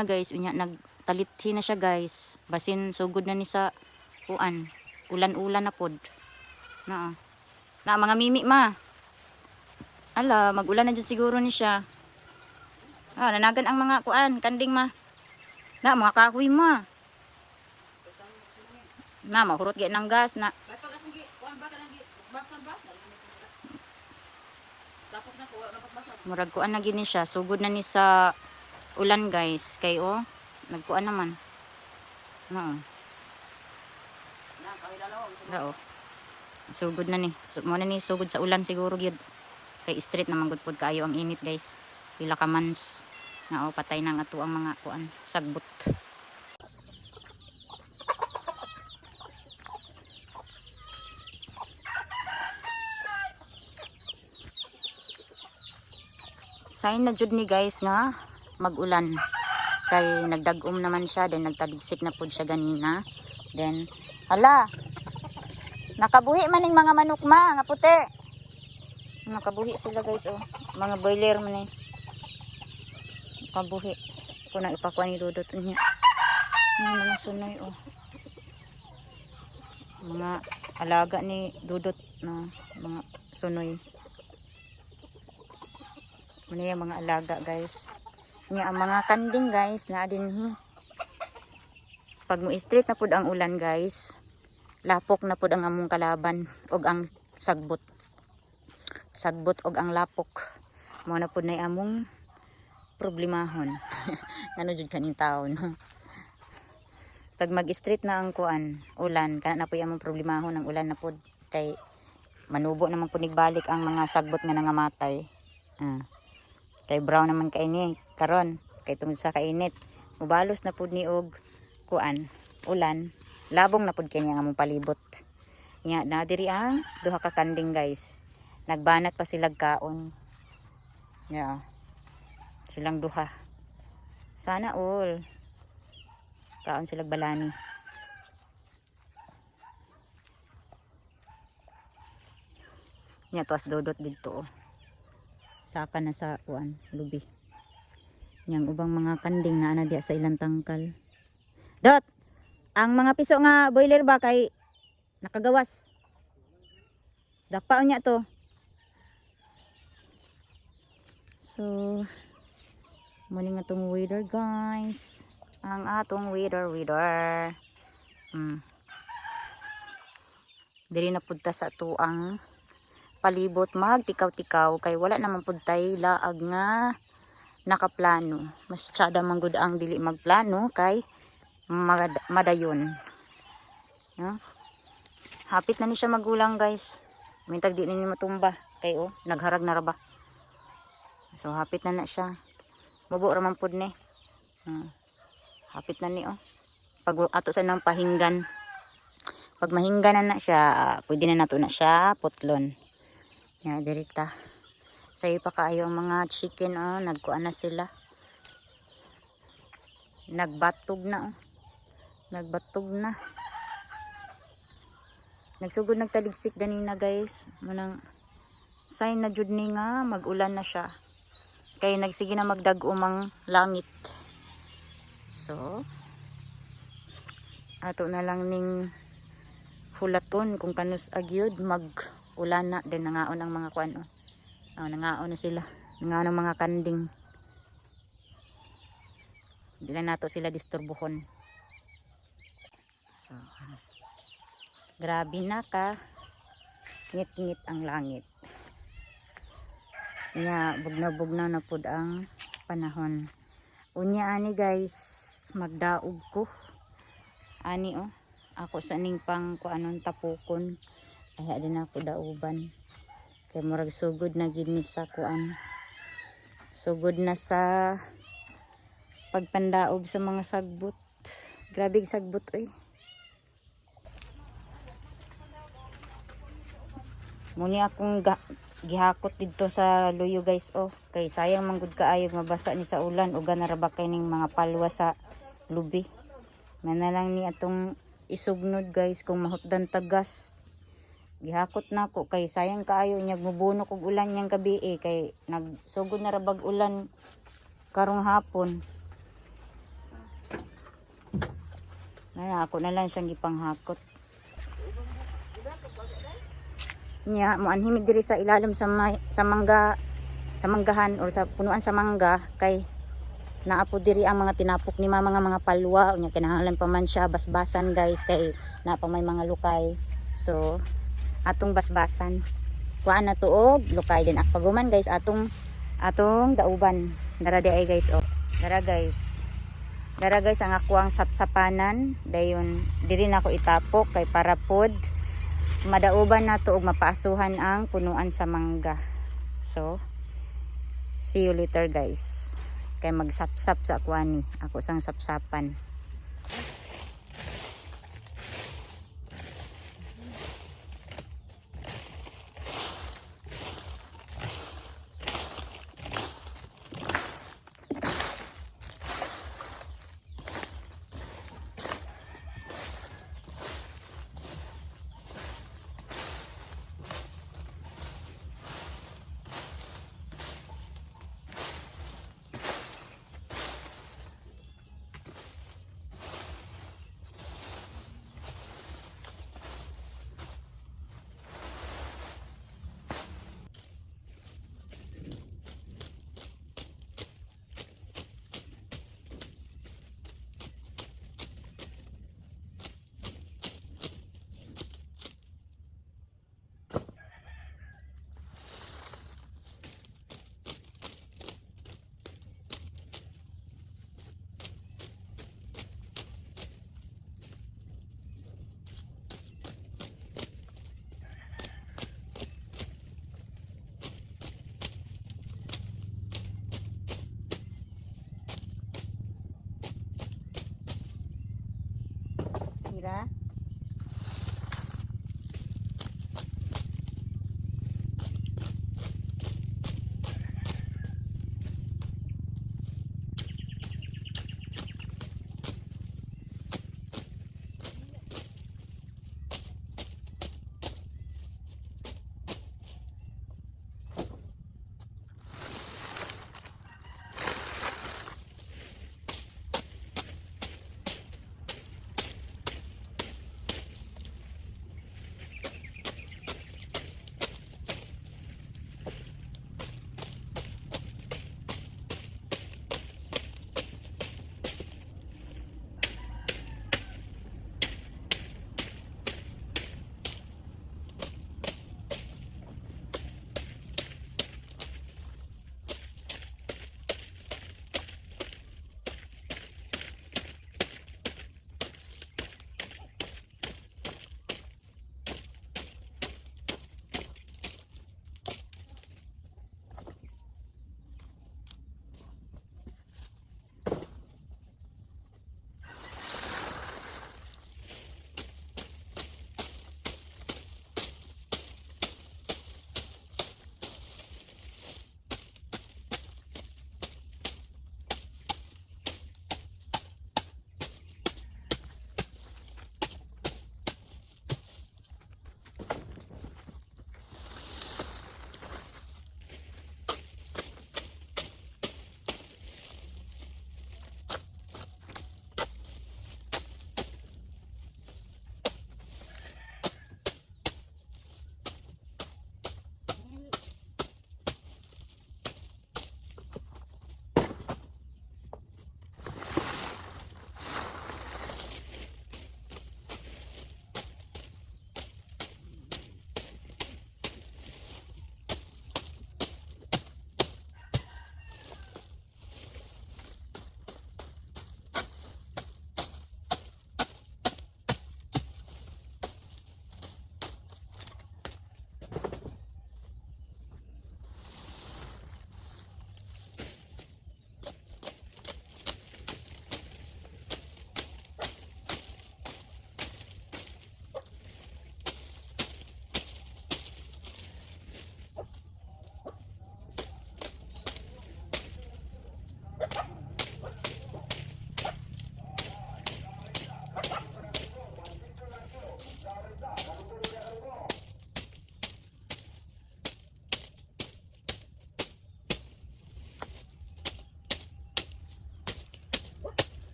na guys, unya nagtalithi na siya guys. Basin sugod na ni sa kuan. Ulan-ulan na pod. Na mga mimi ma. Ala, mag-ulan na jud siguro ni siya. Nanagan ang mga kuan, kanding ma. Na mga kahoy ma. Na mahurot gyud ng gas na. Murag kuan na gini siya, sugod na ni sa ulan guys. Kay nagkuan naman. Sugod na ni. Mo na ni sugod sa ulan siguro gyud. Kay street naman gud pod kaayo ang init guys. Pila ka mans na patay nang ato ang mga kuan, sagbot. Sign na jud ni guys nga mag-ulan. Kay nagdagom naman siya, then nagtaligsik na pod siya ganina. Then hala. Nakabuhi man ning mga manok ma, nga puti. Nakabuhi sila guys Mga boiler man Nakabuhi. Kuna ipakuha ni Dudot niya. Mga sunoy Mga alaga ni Dudot na mga sunoy. Muna yung mga alaga guys. Nya ang mga kanding guys na din pag mo street na pud ang ulan guys, lapok na pud ang among kalaban og ang sagbot. Sagbot og ang lapok. Mo na pud nay among problemahon. Ngano jud kaning taon. Pag mag-street na ang kuan, ulan, kana na pud among problemahon ang ulan na pud kay manubo naman pud nigbalik ang mga sagbot nga nangamatay. Kay brown naman kaini karon kay tungod sa kainit mubalos na pud ni og kuan ulan labong na pud kini ang among palibot nya na diri ang duha ka kanding guys nagbanat pa sila kaon silang duha sana all kaon sila balani nya tuas Dudot didto saka na sa kuan lubi yang ubang mga kanding na ana diya sa ilang tangkal. Dot ang mga piso nga boiler ba kay nakagawas dapa unya to. So muli nga tong weather guys, ang atong weather diri na pudta sa tuang palibot magtikaw-tikaw kay wala naman pud tay laag nga nakaplano. Mas tsada man gud ang dili magplano kay madayon. Hapit na ni siya magulang guys. Mintag di ni matumba kay nagharag na ra ba. So hapit na siya. Mubo ra man pud ni. Hapit na ni Pag ato sa nang pahinggan. Pag mahinggan na siya, pwede na nato na siya putlon. Dirita. Sayo pa kaayo ang mga chicken nagkuan na sila. Nagbatog na Nagbatog na. Nagsugod nagtaligsik ganina guys. Munang sign na jud ni nga mag-ulan na siya. Kay nagsige na magdag-om ang langit. So ato na lang ning hulaton kung kanus agyod mag-ulan na din nangaon ang mga kuan nangaon na sila. Nangaon ang mga kanding. Hindi na nato sila disturbuhon. So grabe na ka ngit-ngit ang langit. Bugna-bugna na pud ang panahon. Unya ani guys, magdaog ko. Ani ako sa ning pang kuanon tapukon. Ay din ako dauban. Kay murag sugod na gid ni sa kuan. Sugod na sa pagpandaob sa mga sagbot. Grabe sagbot Muni akong gihakot dito sa luyo guys kay sayang man gud kaayo mabasa ni sa ulan ug ganara ba kay ning mga palwa sa lubi. Manalang ni atong isugnod guys kung mahutdan tagas. Gihakot na ako kay sayang kaayo nyag mubuno kog ulan yang gabi kay nagsugod na rabag ulan karong hapon. Ako na lang siyang ipanghakot. Nya mo anhimig diri sa ilalim sa sa manggahan or sa punuan sa mangga kay naapo diri ang mga tinapok ni mama nga mga palwa unya kinahanglan pa man siya basbasan guys kay na pa may mga lukay. So atong basbasan. Kuan na tuog lukay din akpaguman guys atong dauban. Dara di ay guys oh. Dara guys. Dara guys ang ako ang sapsapanan dayon diri na ako itapok kay para pod madauban na to og mapaasuhan ang punuan sa mangga. So see you later guys. Kay magsapsap sa kuani. Ako sang sapsapan. Mira.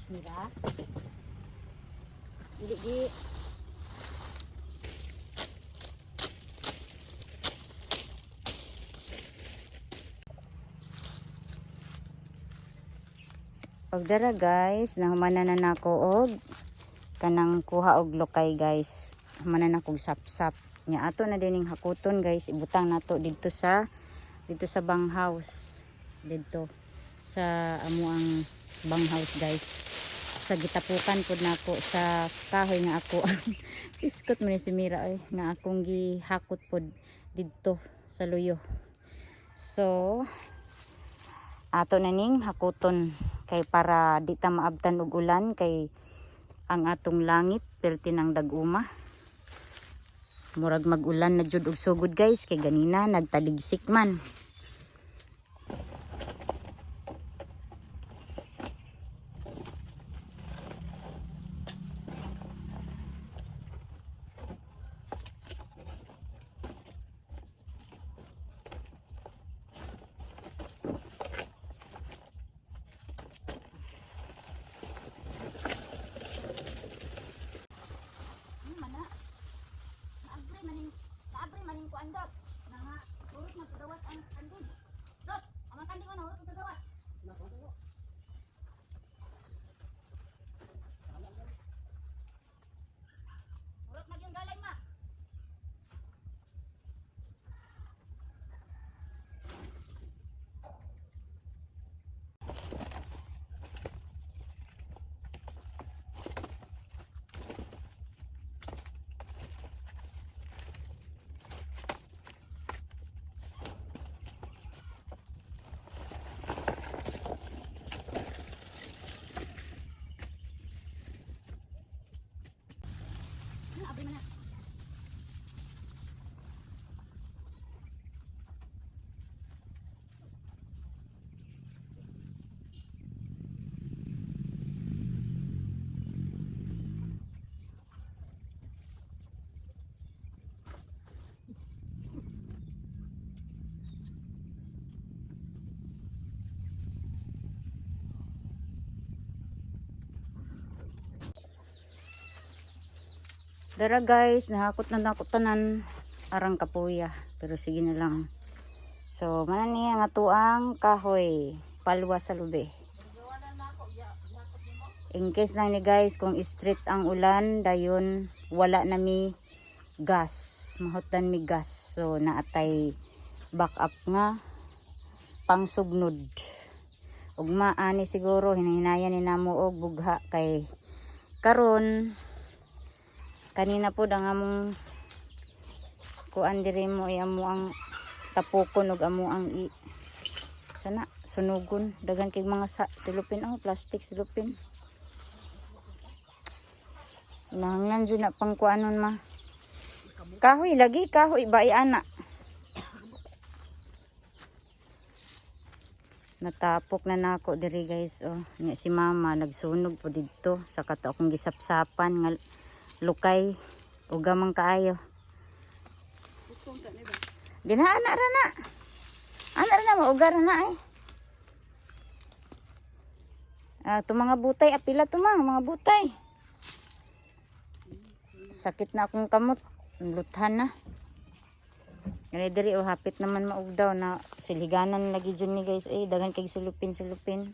Mira. Di. Pagdara guys, nahumanan na nako og kanang kuha og lokay guys. Humanan na kog sapsap. Nya ato na dining hakuton guys, ibutang nato dito sa bang house. Dito sa amuang bang house guys. Sa gitapukan pud nako sa kahoy nga ako. Piskot man ni si Mira ay nga akong gihakot pud dito sa luyo. So ato na ning hakuton kay para di ta maabtan og ulan kay ang atong langit perti ng dag-uma. Murag mag-ulan na jud og sugod guys kay ganina nagtaligsik man. Abre maning kuan dot. Nga urot magdawat ang kanding. Dot, ang kanding ano urot magdawat. Urot magyong galay ma. Abre man na. Dara guys, nahakot na nako tanan arang kapuya. Pero sige na lang. So, mana ni ang atuang kahoy, palwa sa lube. In case lang ni guys, kung street ang ulan, dayon wala na mi gas. Mahutan mi gas. So, naatay backup nga pangsugnod. Ugma ani siguro hinahinayan ni namo og bugha kay karon kanina po ang among kuan diri mo ay amo ang tapokon ug amo ang sana sunugon dagan kay mga silupin plastic silupin. Nanglan jud na pang kuanon ma. Kahoy lagi kahoy ba ana. Natapok na nako diri guys oh. Nya si mama nagsunog po didto sa kato akong gisapsapan nga lukay ugamang kaayo. Ana ra na maugar na ay. To mga butay apila to mga butay. Sakit na akong kamot, luthan na. Kani diri hapit naman maugdaw na siliganan lagi jud ni guys dagan kay silupin.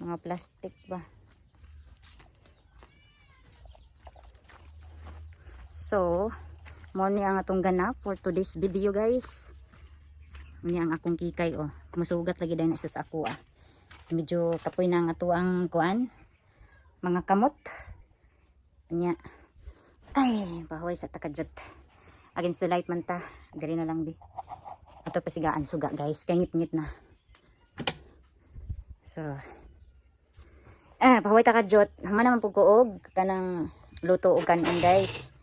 Mga plastic ba. So, mo ni ang atong ganap for today's video guys. Ni ang akong kikay musugat lagi dai na siya sa ako Medyo kapoy na ang atuang kuan. Mga kamot. Nya. Ay, bahoy sa takadjot. Against the light man ta. Diri na lang bi. Ato pasigaan suga guys. Kay ngit-ngit na. So, bahoy takadjot. Hama naman pug kuog kanang luto og kanon guys.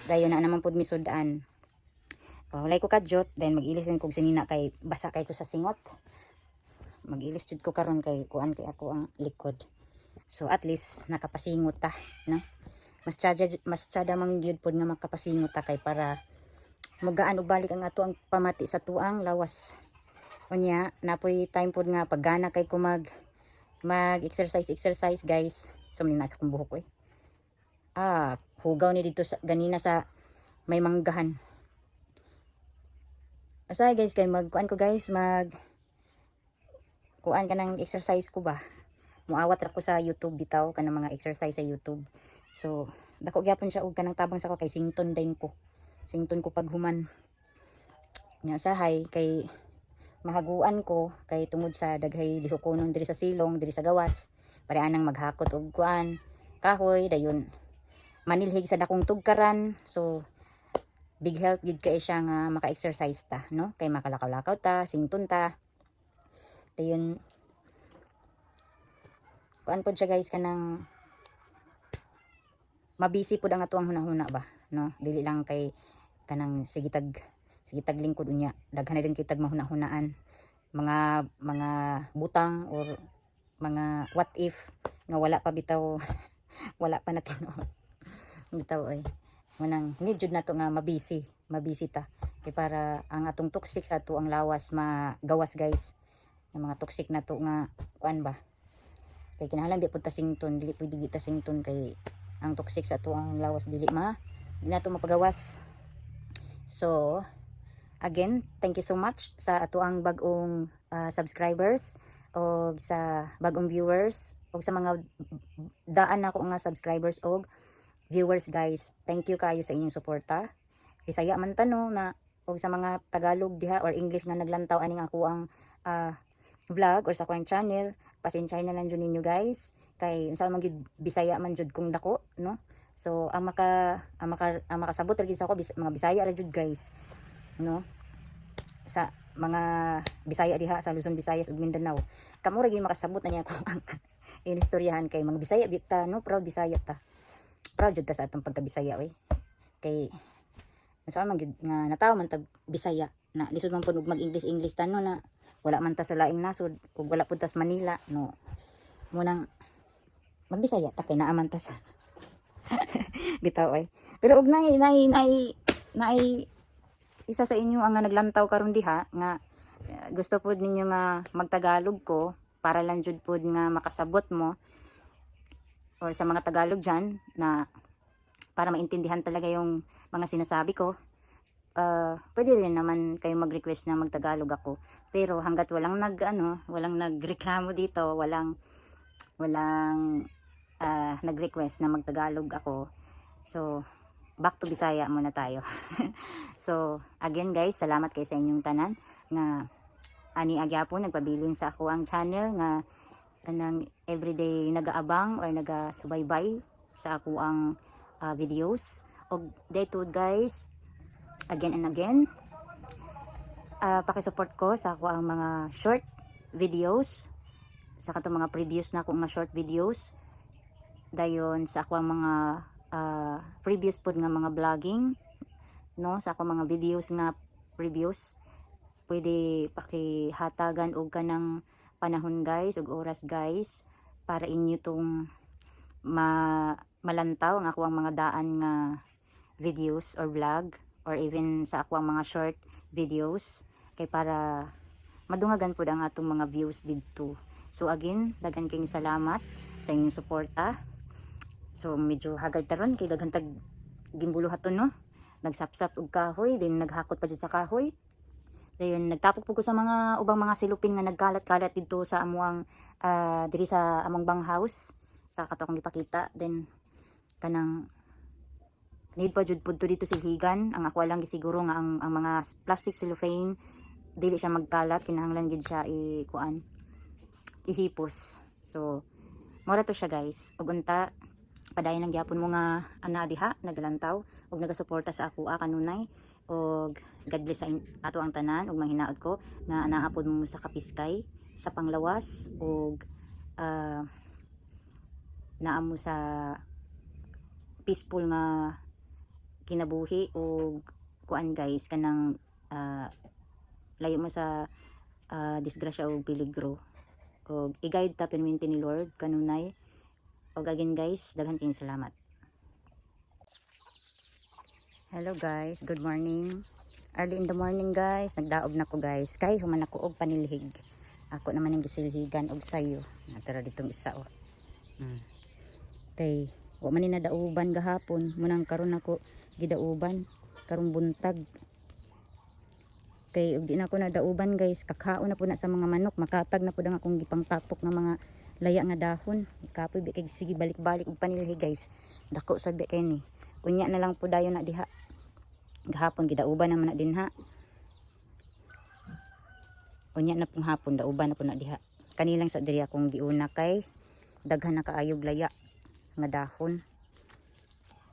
Dayon na naman pud misudan. Pahulay ko kadjot, then mag-ilis din kog sinina kay basa kay ko sa singot. Mag-ilis jud ko karon kay kuan kay ako ang likod. So at least nakapasingot ta, no? Mas tsada mang gyud pud nga makapasingot ta kay para mugaan og balik ang ato ang pamati sa tuang lawas. Unya napoy time pud nga paggana kay ko mag mag-exercise guys. So muna nasa kong buhok eh. Hugaw ni dito sa ganina sa may manggahan. Asa guys kay magkuan ko guys, kuan ka ng exercise ko ba. Muawat ra ko sa YouTube bitaw kanang mga exercise sa YouTube. So dako gyapon siya og kanang tabang sa ko kay sington din ko. Sington ko paghuman. Nya sahay kay mahaguan ko kay tungod sa daghay lihukonon diri sa silong, diri sa gawas. Pareanang maghakot og kuan, kahoy dayon manilhig sa dakong tugkaran. So big help gid kay siya nga maka-exercise ta, no? Kay makalakaw-lakaw ta, sington ta. Dayon kuan pod siya guys kanang mabisi pod ang atuang hunahuna ba, no? Dili lang kay kanang sigitag lingkod unya. Daghan na rin kitag mahuna-hunaan. Mga butang or mga what if nga wala pa bitaw wala pa natin bitaw ay manang need jud nato nga mabisi ta kay para ang atong toxic sa ato ang lawas magawas guys. Ang mga toxic nato nga kuan ba kay kinahanglan di pud ta sington, dili pwede kita sington kay ang toxic sa ato ang lawas dili nato mapagawas. So again, thank you so much sa ato ang bagong subscribers o sa bagong viewers o sa mga daan nako nga subscribers o viewers guys. Thank you kayo sa inyong suporta. Bisaya man tano na o sa mga Tagalog diha or English nga naglantaw aning ako ang vlog or sa akong channel. Pasensyahay na lang jud ninyo guys. Kay unsa man gid Bisaya man jud kung dako, no? So ang makasabot ra gid sa ako mga Bisaya ra jud guys, no? Sa mga Bisaya diha sa Luzon, Visayas ug Mindanao. Kamo ra gyud makasabot na niya ko ang inistoryahan kay mga Bisaya bita, no? Proud Bisaya ta. Proud jud ta sa atong pagka-Bisaya oy. Kay unsa man gid nga natawo man tag Bisaya na lisod man pud og mag-English ta no na wala man ta sa laing nasod ug wala pud ta sa Manila, no. Munang magbisaya ta kay naa man ta sa bitaw oy. Pero og nay isa sa inyo ang naglantaw karon diha nga gusto pod ninyo nga magtagalog ko para lang jud pod nga makasabot mo or sa mga Tagalog dyan na para maintindihan talaga yung mga sinasabi ko. Pwede rin naman kayo mag-request na magtagalog ako, pero hanggat walang nagreklamo dito, walang nag-request na magtagalog ako, so back to Bisaya muna tayo. So again guys, salamat kayo sa inyong tanan nga ani agyapon nagpabilin sa ako ang channel nga kanang everyday nagaabang or nagasubaybay sa ako ang videos. Og dayto guys, again and again, pakisupport ko sa ako ang mga short videos, sa katong mga previous na ako nga short videos, dayon sa ako ang mga previous pod nga mga vlogging, no, sa ako mga videos nga previous. Pwede pakihatagan og kanang panahon guys ug oras guys para inyo tong malantaw ang ako ang mga daan nga videos or vlog or even sa ako ang mga short videos kay para madungagan pud ang atong mga views didto. So again, daghan kayong salamat sa inyong suporta. So medyo hagard taron kay daghan tag gimbuluhaton, no. Nagsapsap og kahoy, then naghakot pa jud sa kahoy. Dayon nagtapok po ko sa mga ubang mga silupin nga nagkalat-kalat dito sa amuang diri sa among bang house sa kato kong ipakita. Then kanang need pa jud pud to dito silhigan. Ang ako lang gisiguro nga ang mga plastic cellophane dili siya magkalat, kinahanglan gid siya ihipos. So mura to siya guys. Ug unta padayon lang gyapon mo nga ana diha naglantaw ug nagasuporta sa ako kanunay. Og God bless sa ato ang tanan ug manghinaot ko nga naapod mo sa kapiskay sa panglawas ug naamo sa peaceful nga kinabuhi ug kuan guys kanang layo mo sa disgrasya ug peligro ug i-guide ta perminti ni Lord kanunay. Og again guys, daghan kayong salamat. Hello guys, good morning. Early in the morning guys, nagdaog na ko guys. Kay human ako og panilhig. Ako naman yung gisilhigan og sayo. Natara ditong isa oh. Kay wa man ni nadauban gahapon, munang karon ako gidauban karong buntag. Kay ug di na ako nadauban guys, kakao na po na sa mga manok, makatag na po ang akong gipang tapok ng mga laya nga dahon. Kapoy bi kay sige balik-balik og panilhi guys. Dako sabi kay ni. Unya na lang po dayon na diha. Gahapon gidauban naman na din ha. Unya na pong hapon dauban na po na diha. Kanilang sa diri akong giuna kay daghan na kaayog laya nga dahon.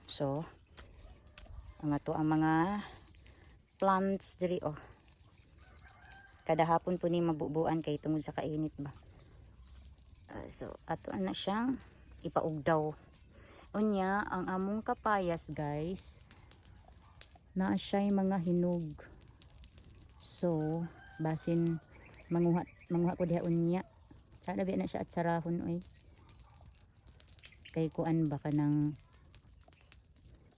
So ang ato ang mga plants diri oh. Kada hapon po ni mabubuan kay tungod sa kainit ba. So ato na siyang ipaugdaw. Unya ang among kapayas guys, naa siya'y mga hinog. So basin manguha ko diha unya. Sada bi na siya at sarahon oy. Kay kuan ba kanang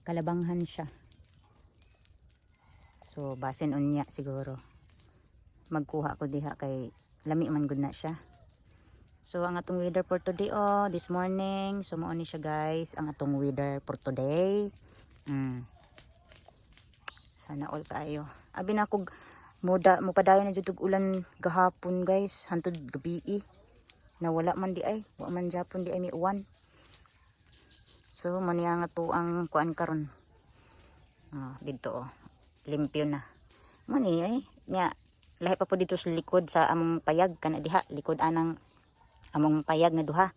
kalabanghan siya. So basin unya siguro. Magkuha ko diha kay lami man gud na siya. So ang atong weather for today oh, this morning. So mao ni siya guys, ang atong weather for today. Sana all kayo. Abi na kog mo padayon na jud og ulan gahapon guys, hantod gabi. Nawala man di ay, wa man japon di ay mi uwan. So mo niya nga to ang kuan karon. Dito oh. Limpyo na. Mo ni ay nya lahi pa po dito sa likod sa among payag kana diha, likod anang among payag na duha.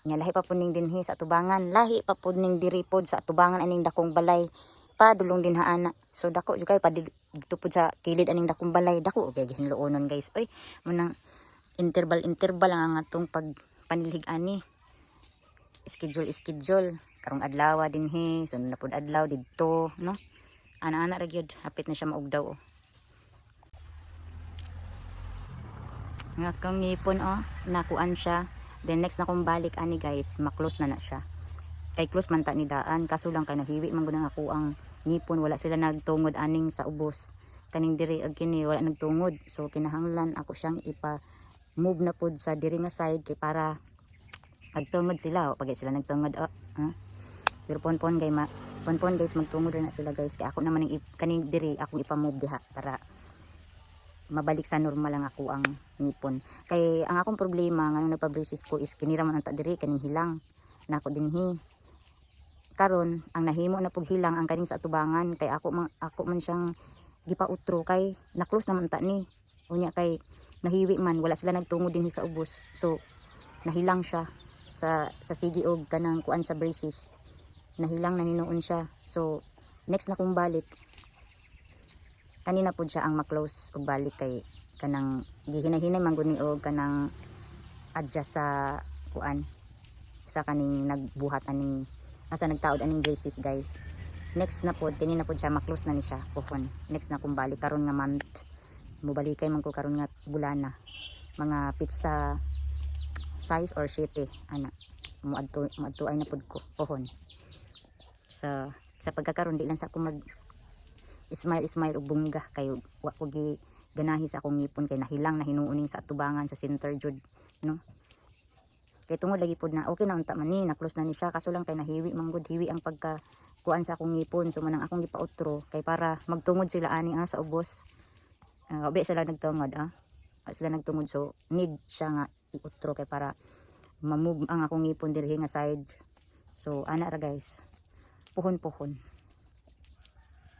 Nya lahi pa po ning dinhi sa atubangan, lahi pa po ning diri pod sa atubangan aning dakong balay. Padulong din haana. So dako jud kay pa dito po sa kilid aning dakong balay, dako kay gihinloonon guys. Oy, munang interval lang ang atong pagpanilhig ani. Schedule karong adlaw dinhi, sunod na pod adlaw didto, no? Ana-ana ra gyud, hapit na siya maugdaw oh. Nga kang ngipon oh, nakuan siya. Then next na kong balik ani guys, maklose na siya. Kay close man ta ni daan, kaso lang kay nahiwi man gud ako ang ngipon, wala sila nagtungod aning sa ubos. Kaning diri ag kini wala nagtungod. So kinahanglan ako siyang ipa-move na pod sa diri nga side kay para magtungod sila, pag sila nagtungod Pero pon guys magtungod na sila guys. Kay ako naman kaning diri akong ipa-move diha para mabalik sa normal lang ako ang ngipon. Kay ang akong problema ngano nagpa-braces ko is kinira man ang diri kaning hilang nako dinhi. Karon ang nahimo na pug hilang ang kaning sa atubangan kay ako man siyang gipautro kay na-close naman ta ni. Unya kay nahiwi man wala sila nagtungod dinhi sa ubos. So nahilang siya sa sige og kanang kuan sa braces. Nahilang na hinuon siya. So next na kong balik kanina po siya ang maklose og balik kay kanang gihinay-hinay man gud ni og kanang adjust sa kuan sa kaning nagbuhat aning asa nagtaod aning braces guys. Next na po kanina po siya maklose na ni siya pohon. Next na kong balik karon nga month mubalikay man ko karon nga bulana mga pizza size or city ana moadto ay na pud ko pohon sa pagkakaroon di lang sa ako mag smile og bungga kay wa ko gi ganahi sa akong ngipon kay nahilang na hinuuning sa atubangan sa center jud no. Kay tungod lagi pod na okay na unta man ni na-close na ni siya kaso lang kay nahiwi man gud hiwi ang pagka kuan sa akong ngipon. So manang akong gipautro kay para magtungod sila ani sa ubos. Obi sila nagtungod sila nagtungod so need siya nga iutro kay para ma-move ang akong ngipon diri nga side. So ana ra guys. Puhon